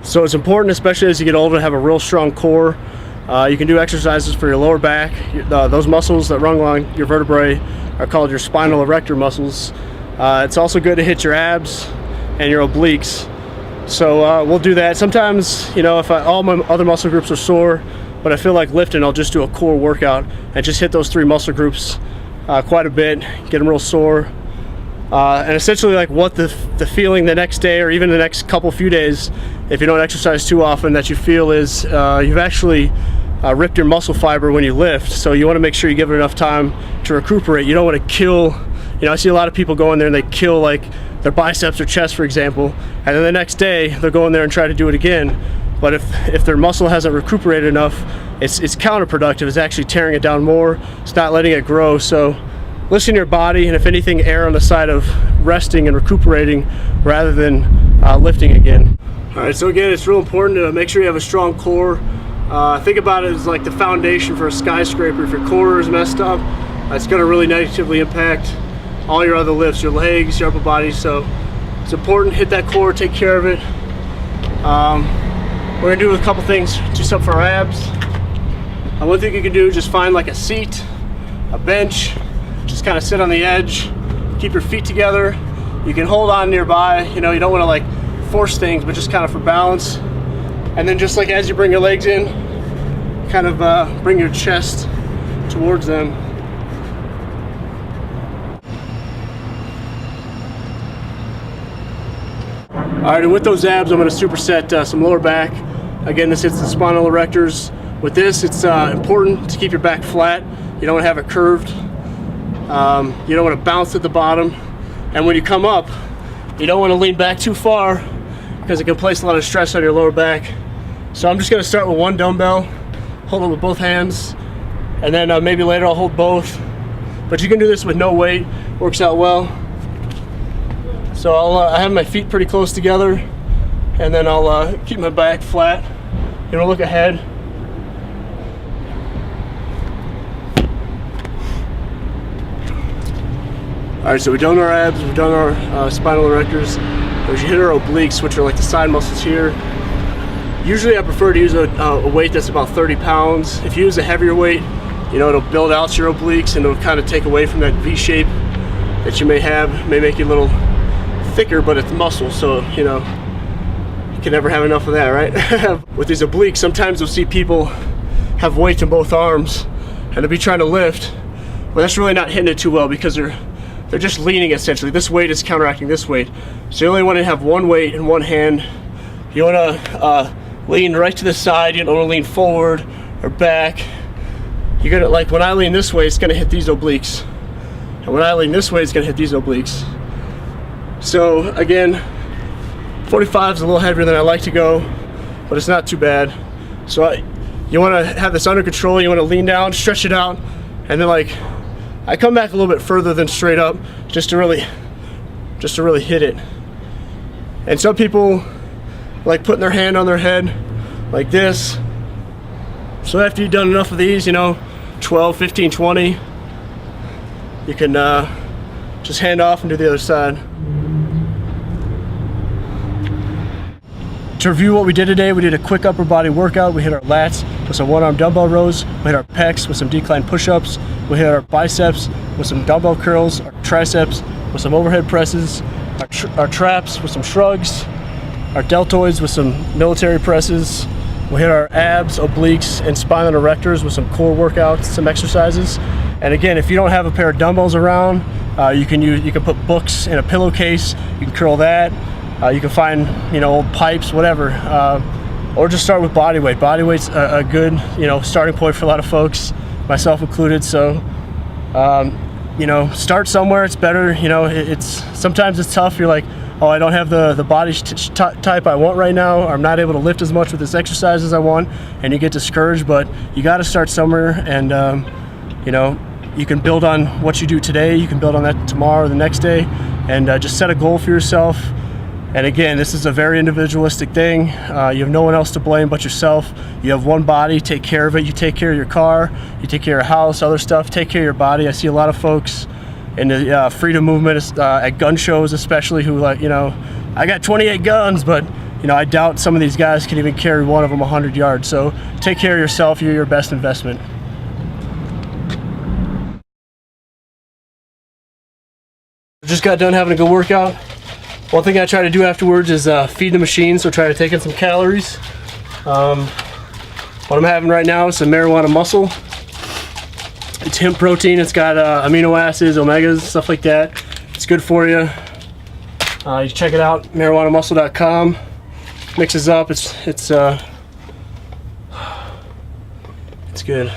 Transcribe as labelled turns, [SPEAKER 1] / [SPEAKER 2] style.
[SPEAKER 1] So it's important, especially as you get older, to have a real strong core. You can do exercises for your lower back. Those muscles that run along your vertebrae are called your spinal erector muscles. It's also good to hit your abs and your obliques. So we'll do that. Sometimes, you know, if all my other muscle groups are sore, but I feel like lifting, I'll just do a core workout and just hit those 3 muscle groups quite a bit, get them real sore. And essentially, like, what the feeling the next day or even the next few days, if you don't exercise too often, that you feel is you've actually ripped your muscle fiber when you lift. So you want to make sure you give it enough time to recuperate. You don't want to kill, you know, I see a lot of people go in there and they kill like their biceps or chest, for example, and then the next day they'll go in there and try to do it again. But if their muscle hasn't recuperated enough, it's counterproductive. It's actually tearing it down more. It's not letting it grow. So listen to your body, and if anything, err on the side of resting and recuperating rather than lifting again. All right, so again, it's real important to make sure you have a strong core. Think about it as like the foundation for a skyscraper. If your core is messed up, it's going to really negatively impact all your other lifts, your legs, your upper body. So it's important to hit that core, take care of it. We're going to do a couple things, do something for our abs. One thing you can do is just find like a seat, a bench, just kind of sit on the edge, keep your feet together. You can hold on nearby, you know, you don't want to like force things, but just kind of for balance. And then just like as you bring your legs in, kind of bring your chest towards them. All right, and with those abs, I'm going to superset some lower back. Again, this hits the spinal erectors. With this, it's important to keep your back flat. You don't want to have it curved. You don't want to bounce at the bottom. And when you come up, you don't want to lean back too far because it can place a lot of stress on your lower back. So I'm just going to start with 1 dumbbell, hold it with both hands, and then maybe later I'll hold both. But you can do this with no weight, works out well. So I have my feet pretty close together, and then I'll keep my back flat. You know, look ahead. All right, so we've done our abs, we've done our spinal erectors. We should hit our obliques, which are like the side muscles here. Usually I prefer to use a weight that's about 30 pounds. If you use a heavier weight, you know, it'll build out your obliques and it'll kind of take away from that V shape that you may have. It may make you a little thicker, but it's muscle, so, you know, you can never have enough of that, right? With these obliques, sometimes you'll see people have weights in both arms and they'll be trying to lift, but that's really not hitting it too well because they're just leaning essentially. This weight is counteracting this weight. So you only want to have one weight in one hand. You want to lean right to the side. You don't want to lean forward or back. You're gonna, like when I lean this way, it's gonna hit these obliques. And when I lean this way, it's gonna hit these obliques. So again, 45 is a little heavier than I like to go, but it's not too bad. So you want to have this under control. You want to lean down, stretch it out, and then like I come back a little bit further than straight up, just to really hit it. And some people like putting their hand on their head like this. So after you've done enough of these, you know, 12, 15, 20, you can just hand off and do the other side. To review what we did today, we did a quick upper body workout. We hit our lats with some one-arm dumbbell rows. We hit our pecs with some decline push-ups. We hit our biceps with some dumbbell curls, our triceps with some overhead presses, our traps with some shrugs, our deltoids with some military presses. We hit our abs, obliques, and spinal erectors with some core workouts, some exercises. And again, if you don't have a pair of dumbbells around, you can put books in a pillowcase. You can curl that. You can find, you know, old pipes, whatever, or just start with body weight. Body weight's a good, you know, starting point for a lot of folks, myself included. So, you know, start somewhere. It's better. You know, sometimes it's tough. You're like, oh, I don't have the body type I want right now, or I'm not able to lift as much with this exercise as I want, and you get discouraged. But you got to start somewhere, and you know, you can build on what you do today. You can build on that tomorrow or the next day, and just set a goal for yourself. And again, this is a very individualistic thing. You have no one else to blame but yourself. You have one body, take care of it. You take care of your car, you take care of your house, other stuff, take care of your body. I see a lot of folks in the freedom movement, at gun shows especially, who like, you know, I got 28 guns, but you you know, I doubt some of these guys can even carry one of them 100 yards. So take care of yourself. You're your best investment. Just got done having a good workout. One thing I try to do afterwards is feed the machine, so try to take in some calories. What I'm having right now is some marijuana muscle. It's hemp protein. It's got amino acids, omegas, stuff like that. It's good for you. You check it out, marijuanamuscle.com. Mixes up. It's good.